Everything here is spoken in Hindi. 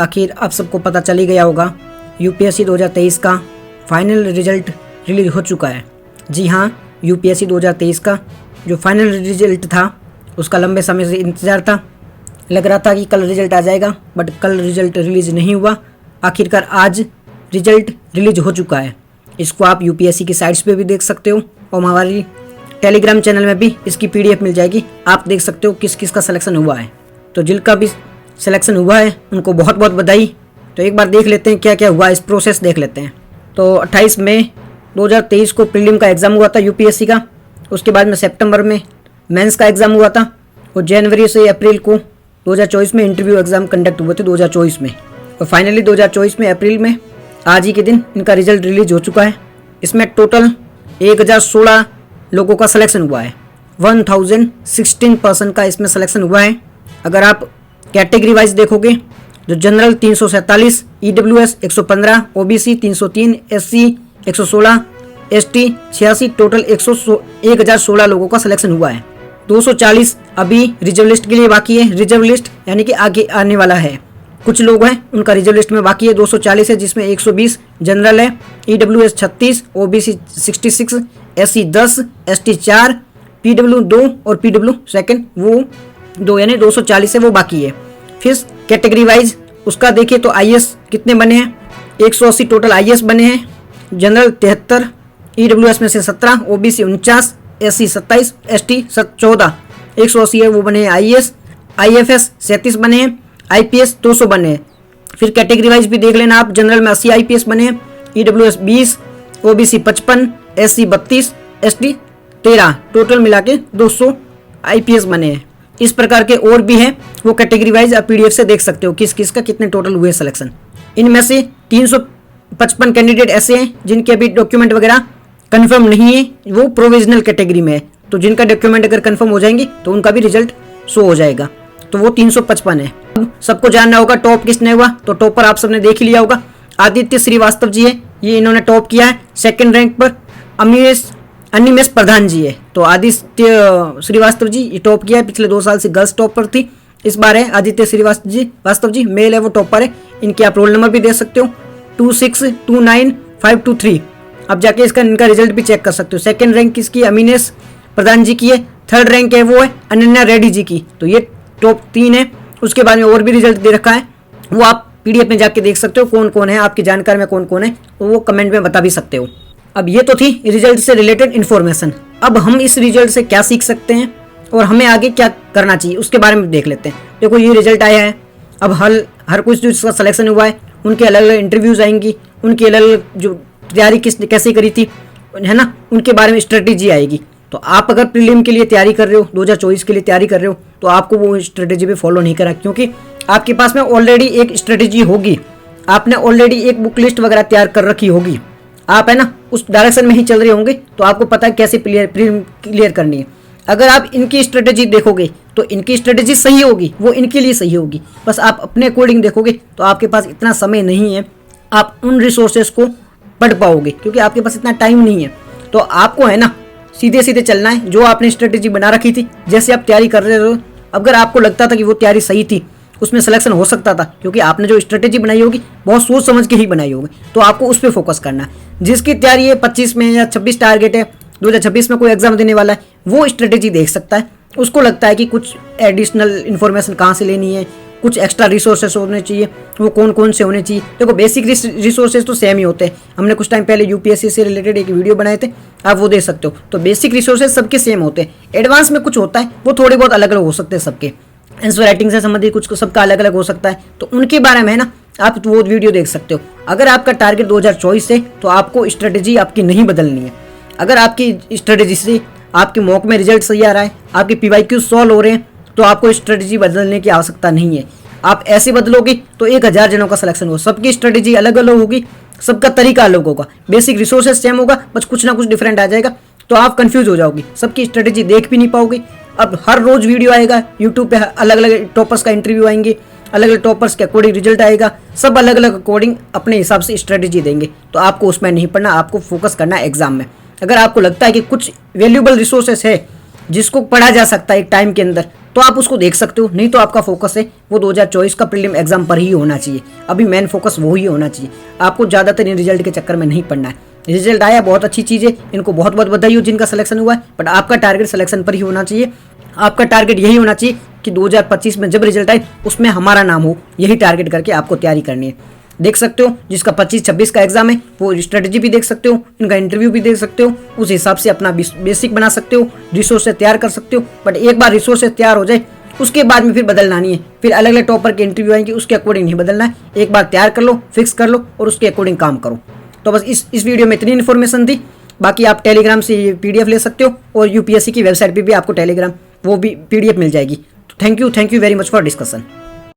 आखिर आप सबको पता चल ही गया होगा, यूपीएससी 2023 का फाइनल रिजल्ट रिलीज हो चुका है। जी हाँ, यूपीएससी 2023 का जो फाइनल रिजल्ट था उसका लंबे समय से इंतज़ार था। लग रहा था कि कल रिजल्ट आ जाएगा, बट कल रिजल्ट रिलीज नहीं हुआ। आखिरकार आज रिजल्ट रिलीज हो चुका है। इसको आप यूपीएससी की साइट्स पे भी देख सकते हो और हमारी टेलीग्राम चैनल में भी इसकी पीडीएफ मिल जाएगी। आप देख सकते हो किस किस का सिलेक्शन हुआ है। तो जिनका भी सिलेक्शन हुआ है उनको बहुत बहुत बधाई। तो एक बार देख लेते हैं क्या क्या हुआ, इस प्रोसेस देख लेते हैं। तो 28 मई 2023 को प्रीलिम का एग्ज़ाम हुआ था यूपीएससी का। उसके बाद में सितंबर में मेंस का एग्ज़ाम हुआ था और जनवरी से अप्रैल को 2024 में इंटरव्यू एग्ज़ाम कंडक्ट हुए थे 2024 में। और फाइनली 2024 में अप्रैल में आज ही के दिन इनका रिजल्ट रिलीज हो चुका है। इसमें टोटल 1016 लोगों का सिलेक्शन हुआ है। 1016% का इसमें सिलेक्शन हुआ है। अगर आप कैटेगरी वाइज देखोगे जो general 347, EWS 115, OBC 303, SC 116, ST 86, total 1016 लोगों का सिलेक्शन हुआ है। 240 अभी रिजर्व लिस्ट के लिए बाकी है। रिजर्व लिस्ट यानी कि आगे आने वाला है। कुछ लोग हैं उनका रिजर्व लिस्ट में बाकी है। 240 है जिसमें 120 जनरल है, EWS 36, OBC 66, SC 10, ST 4, PW 2 और पीडब्ल्यू सेकंड वो 2, यानी 240 है वो बाकी है। फिर कैटेगरी वाइज उसका देखिए तो आईएएस कितने बने हैं, 180 टोटल आईएएस बने हैं। जनरल 73, ईडब्ल्यूएस में से 17, ओबीसी 49, एससी 27, एसटी 14, 180 है वो बने हैं आईएएस। आईएफएस 37 बने हैं, आईपीएस 200 बने हैं। फिर कैटेगरी वाइज भी देख लेना आप, जनरल में 80 आईपीएस बने हैं, EWS 20, OBC 55, SC 32, ST 13, total मिला के 200 आईपीएस बने हैं। इस प्रकार के और भी हैं, वो कैटेगरी वाइज आप पीडीएफ से देख सकते हो किस किस का कितने टोटल हुए सिलेक्शन। इनमें से 355 कैंडिडेट ऐसे हैं जिनके अभी डॉक्यूमेंट वगैरह कंफर्म नहीं है, वो प्रोविजनल कैटेगरी में है। तो जिनका डॉक्यूमेंट अगर कंफर्म हो जाएंगे तो उनका भी रिजल्ट शो हो जाएगा। तो वो 355 है। अब सबको जानना होगा टॉप किसने हुआ, तो टॉपर आप सबने देख ही लिया होगा, आदित्य श्रीवास्तव जी है, ये इन्होंने टॉप किया है। सेकंड रैंक पर अनिमेश प्रधान जी है। तो आदित्य श्रीवास्तव जी ये टॉप किया है। पिछले 2 साल से गर्ल्स टॉप पर थी, इस बार है आदित्य श्रीवास्तव जी मेल है, वो टॉपर है। इनके आप रोल नंबर भी दे सकते हो 2629523। अब जाके इनका रिजल्ट भी चेक कर सकते हो। सेकंड रैंक किसकी, अनिमेश प्रधान जी की है। थर्ड रैंक है वो है अनन्या रेड्डी जी की। तो ये टॉप 3 है। उसके बाद में और भी रिजल्ट दे रखा है, वो आप पीडीएफ में जाके देख सकते हो कौन कौन है, आपकी जानकारी में कौन कौन है, तो वो कमेंट में बता भी सकते हो। अब ये तो थी रिजल्ट से रिलेटेड इन्फॉर्मेशन। अब हम इस रिजल्ट से क्या सीख सकते हैं और हमें आगे क्या करना चाहिए उसके बारे में देख लेते हैं। देखो ये रिजल्ट आया है, अब हर कुछ जो इसका सिलेक्शन हुआ है उनके अलग अलग इंटरव्यूज आएंगी, उनकी अलग अलग जो तैयारी कैसे करी थी है ना, उनके बारे में स्ट्रेटेजी आएगी। तो आप अगर प्रीलिम के लिए तैयारी कर रहे हो, 2024 के लिए तैयारी कर रहे हो, तो आपको वो स्ट्रेटेजी भी फॉलो नहीं करा, क्योंकि आपके पास में ऑलरेडी एक स्ट्रेटेजी होगी। आपने ऑलरेडी एक बुक लिस्ट वगैरह तैयार कर रखी होगी, आप है ना उस डायरेक्शन में ही चल रहे होंगे, तो आपको पता है कैसे प्रीलिम क्लियर करनी है। अगर आप इनकी स्ट्रेटेजी देखोगे तो इनकी स्ट्रेटेजी सही होगी, वो इनके लिए सही होगी। बस आप अपने अकॉर्डिंग देखोगे तो आपके पास इतना समय नहीं है, आप उन रिसोर्सेज को पढ़ पाओगे, क्योंकि आपके पास इतना टाइम नहीं है। तो आपको है ना सीधे सीधे चलना है, जो आपने स्ट्रेटेजी बना रखी थी, जैसे आप तैयारी कर रहे हो। अगर आपको लगता था कि वो तैयारी सही थी, उसमें सिलेक्शन हो सकता था, क्योंकि आपने जो स्ट्रेटेजी बनाई होगी बहुत सोच समझ के ही बनाई होगी, तो आपको उस पर फोकस करना है। जिसकी तैयारी है 25 में या 26 टारगेट है, 2026 में कोई एग्जाम देने वाला है, वो स्ट्रेटेजी देख सकता है। उसको लगता है कि कुछ एडिशनल इन्फॉर्मेशन कहाँ से लेनी है, कुछ एक्स्ट्रा रिसोर्सेस होने चाहिए, वो कौन कौन से होने चाहिए। देखो बेसिक रिसोर्सेज तो सेम ही होते हैं, हमने कुछ टाइम पहले यूपीएससी से रिलेटेड एक वीडियो बनाए थे, आप वो देख सकते हो। तो बेसिक रिसोर्सेज सबके सेम होते हैं, एडवांस में कुछ होता है, वो थोड़े बहुत अलग अलग हो सकते हैं सबके। आंसर राइटिंग से संबंधित कुछ सबका अलग अलग हो सकता है, तो उनके बारे में है ना आप वो वीडियो देख सकते हो। अगर आपका टारगेट 2024 है तो आपको स्ट्रेटेजी आपकी नहीं बदलनी है। अगर आपकी स्ट्रेटेजी से आपके मॉक में रिजल्ट सही आ रहा है, आपके पीवाईक्यू सॉल्व हो रहे हैं, तो आपको स्ट्रेटेजी बदलने की आवश्यकता नहीं है। आप ऐसे बदलोगे तो 1000 जनों का सिलेक्शन हो, सबकी स्ट्रेटेजी अलग अलग होगी, सबका तरीका अलग होगा, बेसिक रिसोर्सेज सेम होगा, बस कुछ ना कुछ डिफरेंट आ जाएगा, तो आप कंफ्यूज हो जाओगे, सबकी स्ट्रेटेजी देख भी नहीं पाओगे। अब हर रोज वीडियो आएगा यूट्यूब पे, अलग अलग टॉपर्स का इंटरव्यू आएंगे, अलग अलग टॉपर्स के अकॉर्डिंग रिजल्ट आएगा, सब अलग अलग अकॉर्डिंग अपने हिसाब से स्ट्रेटेजी देंगे। तो आपको उसमें नहीं पढ़ना, आपको फोकस करना है एग्जाम में। अगर आपको लगता है कि कुछ वैल्यूएबल रिसोर्सेस है जिसको पढ़ा जा सकता है एक टाइम के अंदर, तो आप उसको देख सकते हो। नहीं तो आपका फोकस है वो 2024 का प्रीलिम एग्जाम पर ही होना चाहिए। अभी मेन फोकस वो ही होना चाहिए। आपको ज़्यादातर इन रिजल्ट के चक्कर में नहीं पड़ना है। रिजल्ट आया बहुत अच्छी चीज़ है, इनको बहुत बहुत बधाई हो जिनका सिलेक्शन हुआ है, बट आपका टारगेट सिलेक्शन पर ही होना चाहिए। आपका टारगेट यही होना चाहिए कि 2025 में जब रिजल्ट आए उसमें हमारा नाम हो। यही टारगेट करके आपको तैयारी करनी है। देख सकते हो जिसका 25-26 का एग्जाम है वो स्ट्रेटजी भी देख सकते हो, इनका इंटरव्यू भी देख सकते हो, उस हिसाब से अपना बेसिक बना सकते हो, रिसोर्सेज तैयार कर सकते हो। बट एक बार रिसोर्सेज तैयार हो जाए उसके बाद में फिर बदलना नहीं है। फिर अलग अलग टॉपर के इंटरव्यू आएंगे, उसके अकॉर्डिंग नहीं बदलना है। एक बार तैयार कर लो, फिक्स कर लो और उसके अकॉर्डिंग काम करो। तो बस इस वीडियो में इतनी इन्फॉर्मेशन थी। बाकी आप टेलीग्राम से ये PDF ले सकते हो और UPSC की वेबसाइट पर भी आपको टेलीग्राम वो भी PDF मिल जाएगी। तो thank you very much for discussion.